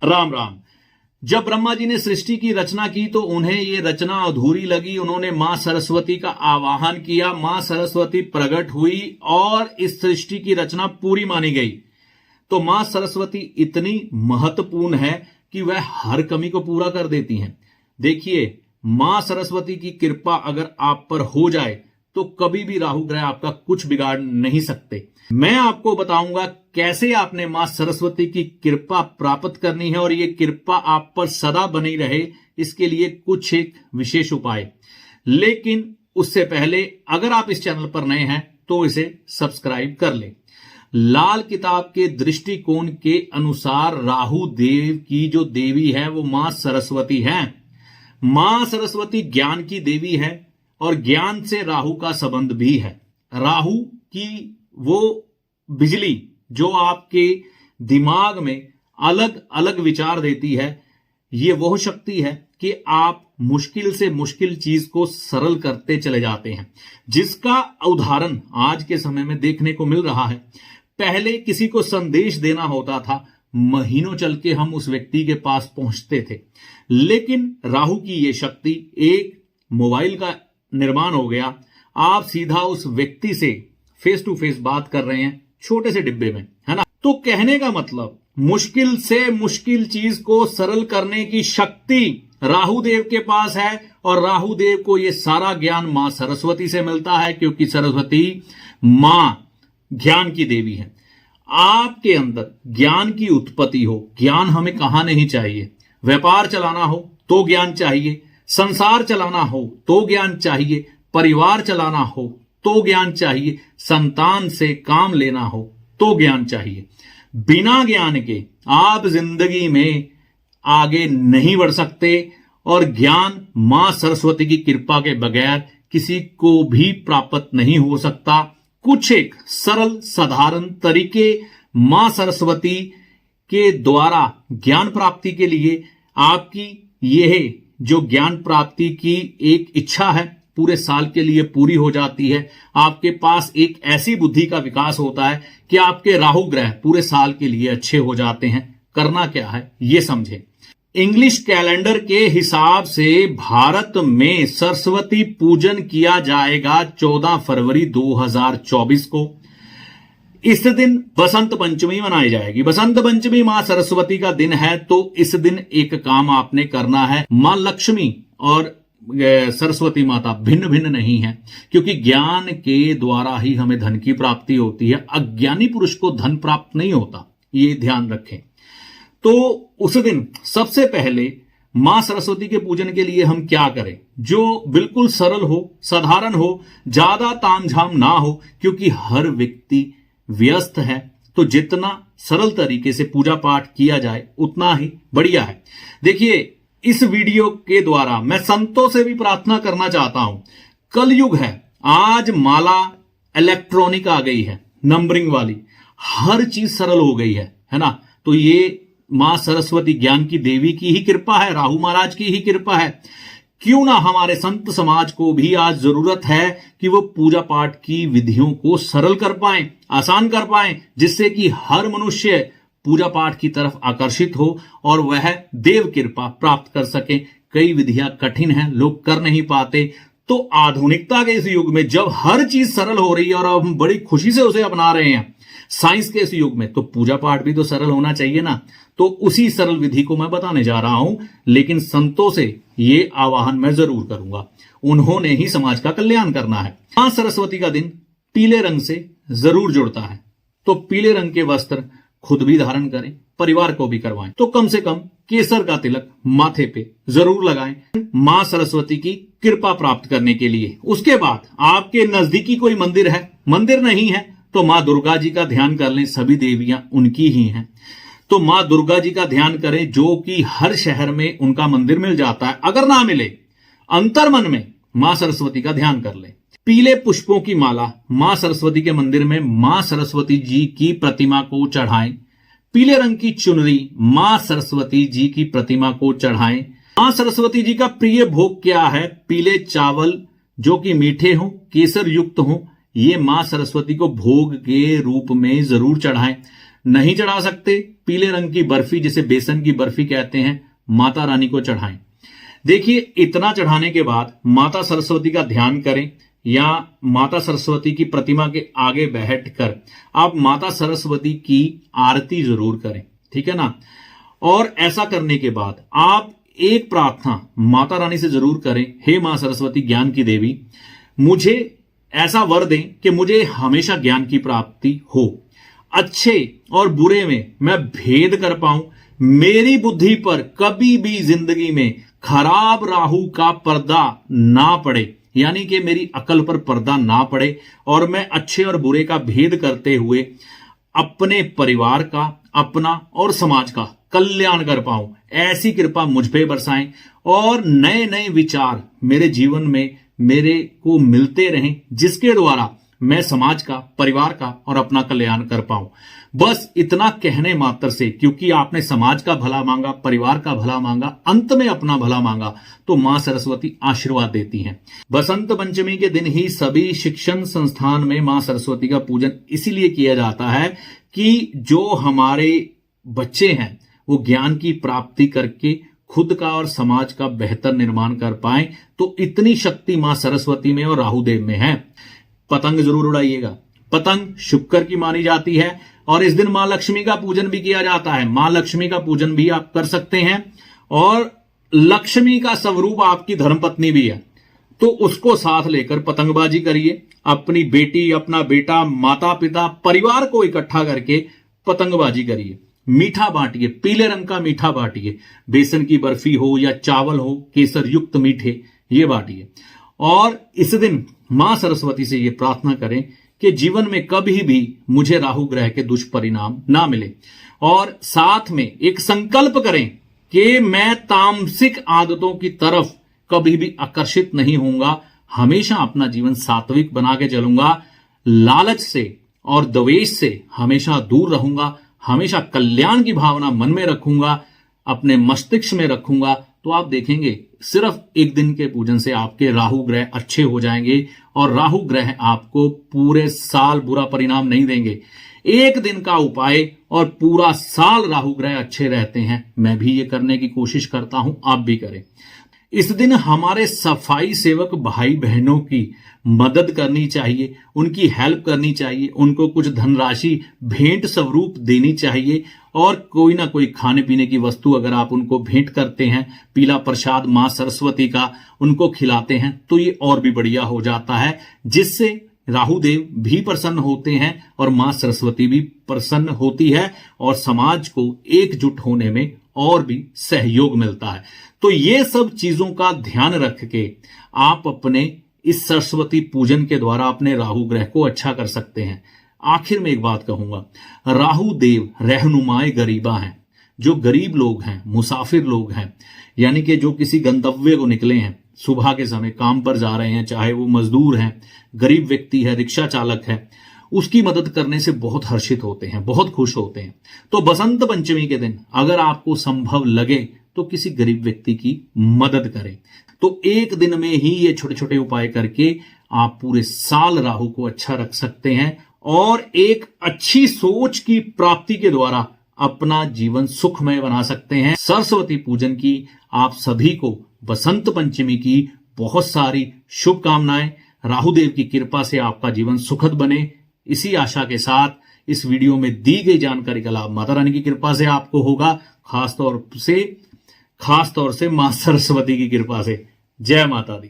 राम राम। जब ब्रह्मा जी ने सृष्टि की रचना की तो उन्हें ये रचना अधूरी लगी। उन्होंने मां सरस्वती का आवाहन किया, मां सरस्वती प्रकट हुई और इस सृष्टि की रचना पूरी मानी गई। तो मां सरस्वती इतनी महत्वपूर्ण है कि वह हर कमी को पूरा कर देती हैं। देखिए, मां सरस्वती की कृपा अगर आप पर हो जाए तो कभी भी राहु ग्रह आपका कुछ बिगाड़ नहीं सकते। मैं आपको बताऊंगा कैसे आपने मां सरस्वती की कृपा प्राप्त करनी है और ये कृपा आप पर सदा बनी रहे, इसके लिए कुछ एक विशेष उपाय। लेकिन उससे पहले अगर आप इस चैनल पर नए हैं तो इसे सब्सक्राइब कर लें। लाल किताब के दृष्टिकोण के अनुसार राहु देव की जो देवी है वो मां सरस्वती है। मां सरस्वती ज्ञान की देवी है और ज्ञान से राहु का संबंध भी है। राहु की वो बिजली जो आपके दिमाग में अलग अलग विचार देती है, ये वो शक्ति है कि आप मुश्किल से मुश्किल चीज को सरल करते चले जाते हैं, जिसका उदाहरण आज के समय में देखने को मिल रहा है। पहले किसी को संदेश देना होता था, महीनों चल के हम उस व्यक्ति के पास पहुंचते थे। लेकिन राहु की ये शक्ति, एक मोबाइल का निर्माण हो गया, आप सीधा उस व्यक्ति से फेस टू फेस बात कर रहे हैं, छोटे से डिब्बे में, है ना। तो कहने का मतलब, मुश्किल से मुश्किल चीज को सरल करने की शक्ति राहु देव के पास है और राहु देव को यह सारा ज्ञान मां सरस्वती से मिलता है, क्योंकि सरस्वती मां ज्ञान की देवी है। आपके अंदर ज्ञान की उत्पत्ति हो, ज्ञान हमें कहां नहीं चाहिए। व्यापार चलाना हो तो ज्ञान चाहिए, संसार चलाना हो तो ज्ञान चाहिए, परिवार चलाना हो तो ज्ञान चाहिए, संतान से काम लेना हो तो ज्ञान चाहिए। बिना ज्ञान के आप जिंदगी में आगे नहीं बढ़ सकते और ज्ञान मां सरस्वती की कृपा के बगैर किसी को भी प्राप्त नहीं हो सकता। कुछ एक सरल साधारण तरीके मां सरस्वती के द्वारा ज्ञान प्राप्ति के लिए, आपकी यह जो ज्ञान प्राप्ति की एक इच्छा है पूरे साल के लिए पूरी हो जाती है। आपके पास एक ऐसी बुद्धि का विकास होता है कि आपके राहु ग्रह पूरे साल के लिए अच्छे हो जाते हैं। करना क्या है ये समझें। इंग्लिश कैलेंडर के हिसाब से भारत में सरस्वती पूजन किया जाएगा 14 फरवरी 2024 को। इस दिन बसंत पंचमी मनाई जाएगी। बसंत पंचमी मां सरस्वती का दिन है, तो इस दिन एक काम आपने करना है। मां लक्ष्मी और सरस्वती माता भिन्न भिन्न नहीं है, क्योंकि ज्ञान के द्वारा ही हमें धन की प्राप्ति होती है। अज्ञानी पुरुष को धन प्राप्त नहीं होता, ये ध्यान रखें। तो उस दिन सबसे पहले मां सरस्वती के पूजन के लिए हम क्या करें, जो बिल्कुल सरल हो, साधारण हो, ज्यादा तामझाम ना हो, क्योंकि हर व्यक्ति व्यस्त है। तो जितना सरल तरीके से पूजा पाठ किया जाए उतना ही बढ़िया है। देखिए, इस वीडियो के द्वारा मैं संतों से भी प्रार्थना करना चाहता हूं। कलयुग है, आज माला इलेक्ट्रॉनिक आ गई है, नंबरिंग वाली, हर चीज सरल हो गई है ना। तो ये मां सरस्वती ज्ञान की देवी की ही कृपा है, राहु महाराज की ही कृपा है। क्यों ना हमारे संत समाज को भी आज जरूरत है कि वो पूजा पाठ की विधियों को सरल कर पाएं, आसान कर पाएं, जिससे कि हर मनुष्य पूजा पाठ की तरफ आकर्षित हो और वह देव कृपा प्राप्त कर सके। कई विधियां कठिन हैं, लोग कर नहीं पाते। तो आधुनिकता के इस युग में जब हर चीज सरल हो रही है और हम बड़ी खुशी से उसे अपना रहे हैं, साइंस के इस युग में, तो पूजा पाठ भी तो सरल होना चाहिए ना। तो उसी सरल विधि को मैं बताने जा रहा हूं, लेकिन संतों से ये आवाहन मैं जरूर करूंगा। उन्होंने ही समाज का कल्याण करना है। मां सरस्वती का दिन पीले रंग से जरूर जुड़ता है, तो पीले रंग के वस्त्र खुद भी धारण करें, परिवार को भी करवाएं। तो कम से कम केसर का तिलक माथे पे जरूर लगाएं, मां सरस्वती की कृपा प्राप्त करने के लिए। उसके बाद आपके नजदीकी कोई मंदिर है, मंदिर नहीं है तो मां दुर्गा जी का ध्यान कर लें, सभी देवियां उनकी ही हैं। तो मां दुर्गा जी का ध्यान करें, जो कि हर शहर में उनका मंदिर मिल जाता है। अगर ना मिले, अंतर मन में मां सरस्वती का ध्यान कर ले। पीले पुष्पों की माला मां सरस्वती के मंदिर में मां सरस्वती जी की प्रतिमा को चढ़ाएं। पीले रंग की चुनरी मां सरस्वती जी की प्रतिमा को चढ़ाएं। मां सरस्वती जी का प्रिय भोग क्या है? पीले चावल जो कि मीठे हों, केसर युक्त हों, ये मां सरस्वती को भोग के रूप में जरूर चढ़ाएं। नहीं चढ़ा सकते, पीले रंग की बर्फी जिसे बेसन की बर्फी कहते हैं, माता रानी को चढ़ाएं। देखिए, इतना चढ़ाने के बाद माता सरस्वती का ध्यान करें या माता सरस्वती की प्रतिमा के आगे बैठकर आप माता सरस्वती की आरती जरूर करें, ठीक है ना। और ऐसा करने के बाद आप एक प्रार्थना माता रानी से जरूर करें, हे मां सरस्वती ज्ञान की देवी, मुझे ऐसा वर दें कि मुझे हमेशा ज्ञान की प्राप्ति हो, अच्छे और बुरे में मैं भेद कर पाऊं, मेरी बुद्धि पर कभी भी जिंदगी में खराब राहु का पर्दा ना पड़े, यानी कि मेरी अकल पर पर्दा ना पड़े और मैं अच्छे और बुरे का भेद करते हुए अपने परिवार का, अपना और समाज का कल्याण कर पाऊं। ऐसी कृपा मुझ पे बरसाएं और नए नए विचार मेरे जीवन में मेरे को मिलते रहें, जिसके द्वारा मैं समाज का, परिवार का और अपना कल्याण कर पाऊं। बस इतना कहने मात्र से, क्योंकि आपने समाज का भला मांगा, परिवार का भला मांगा, अंत में अपना भला मांगा, तो मां सरस्वती आशीर्वाद देती हैं। बसंत पंचमी के दिन ही सभी शिक्षण संस्थान में मां सरस्वती का पूजन इसीलिए किया जाता है कि जो हमारे बच्चे हैं वो ज्ञान की प्राप्ति करके खुद का और समाज का बेहतर निर्माण कर पाए। तो इतनी शक्ति मां सरस्वती में और राहुदेव में है। पतंग जरूर उड़ाइएगा। पतंग शुक्र की मानी जाती है और इस दिन मां लक्ष्मी का पूजन भी किया जाता है। मां लक्ष्मी का पूजन भी आप कर सकते हैं और लक्ष्मी का स्वरूप आपकी धर्मपत्नी भी है, तो उसको साथ लेकर पतंगबाजी करिए। अपनी बेटी, अपना बेटा, माता पिता, परिवार को इकट्ठा करके पतंगबाजी करिए। मीठा बांटिए, पीले रंग का मीठा बांटिए, बेसन की बर्फी हो या चावल हो, केसर युक्त मीठे ये बांटिए। और इस दिन मां सरस्वती से ये प्रार्थना करें कि जीवन में कभी भी मुझे राहु ग्रह के दुष्परिणाम ना मिले, और साथ में एक संकल्प करें कि मैं तामसिक आदतों की तरफ कभी भी आकर्षित नहीं होऊंगा, हमेशा अपना जीवन सात्विक बना के चलूंगा, लालच से और द्वेष से हमेशा दूर रहूंगा, हमेशा कल्याण की भावना मन में रखूंगा, अपने मस्तिष्क में रखूंगा। तो आप देखेंगे सिर्फ एक दिन के पूजन से आपके राहु ग्रह अच्छे हो जाएंगे और राहु ग्रह आपको पूरे साल बुरा परिणाम नहीं देंगे। एक दिन का उपाय और पूरा साल राहु ग्रह अच्छे रहते हैं। मैं भी ये करने की कोशिश करता हूं, आप भी करें। इस दिन हमारे सफाई सेवक भाई बहनों की मदद करनी चाहिए, उनकी हेल्प करनी चाहिए, उनको कुछ धनराशि भेंट स्वरूप देनी चाहिए और कोई ना कोई खाने पीने की वस्तु अगर आप उनको भेंट करते हैं, पीला प्रसाद मां सरस्वती का उनको खिलाते हैं, तो ये और भी बढ़िया हो जाता है, जिससे राहुदेव भी प्रसन्न होते हैं और मां सरस्वती भी प्रसन्न होती है और समाज को एकजुट होने में और भी सहयोग मिलता है। तो ये सब चीजों का ध्यान रख के आप अपने इस सरस्वती पूजन के द्वारा अपने राहु ग्रह को अच्छा कर सकते हैं। आखिर में एक बात कहूंगा, राहु देव रहनुमाए गरीबा हैं। जो गरीब लोग हैं, मुसाफिर लोग हैं, यानी कि जो किसी गंतव्य को निकले हैं, सुबह के समय काम पर जा रहे हैं, चाहे वो मजदूर हैं, गरीब व्यक्ति है, रिक्शा चालक है, उसकी मदद करने से बहुत हर्षित होते हैं, बहुत खुश होते हैं। तो बसंत पंचमी के दिन अगर आपको संभव लगे तो किसी गरीब व्यक्ति की मदद करें। तो एक दिन में ही ये छोटे छोटे उपाय करके आप पूरे साल राहु को अच्छा रख सकते हैं और एक अच्छी सोच की प्राप्ति के द्वारा अपना जीवन सुखमय बना सकते हैं। सरस्वती पूजन की आप सभी को बसंत पंचमी की बहुत सारी शुभकामनाएं। राहुदेव की कृपा से आपका जीवन सुखद बने, इसी आशा के साथ इस वीडियो में दी गई जानकारी का लाभ माता रानी की कृपा से आपको होगा, खास तौर से मां सरस्वती की कृपा से। जय माता दी।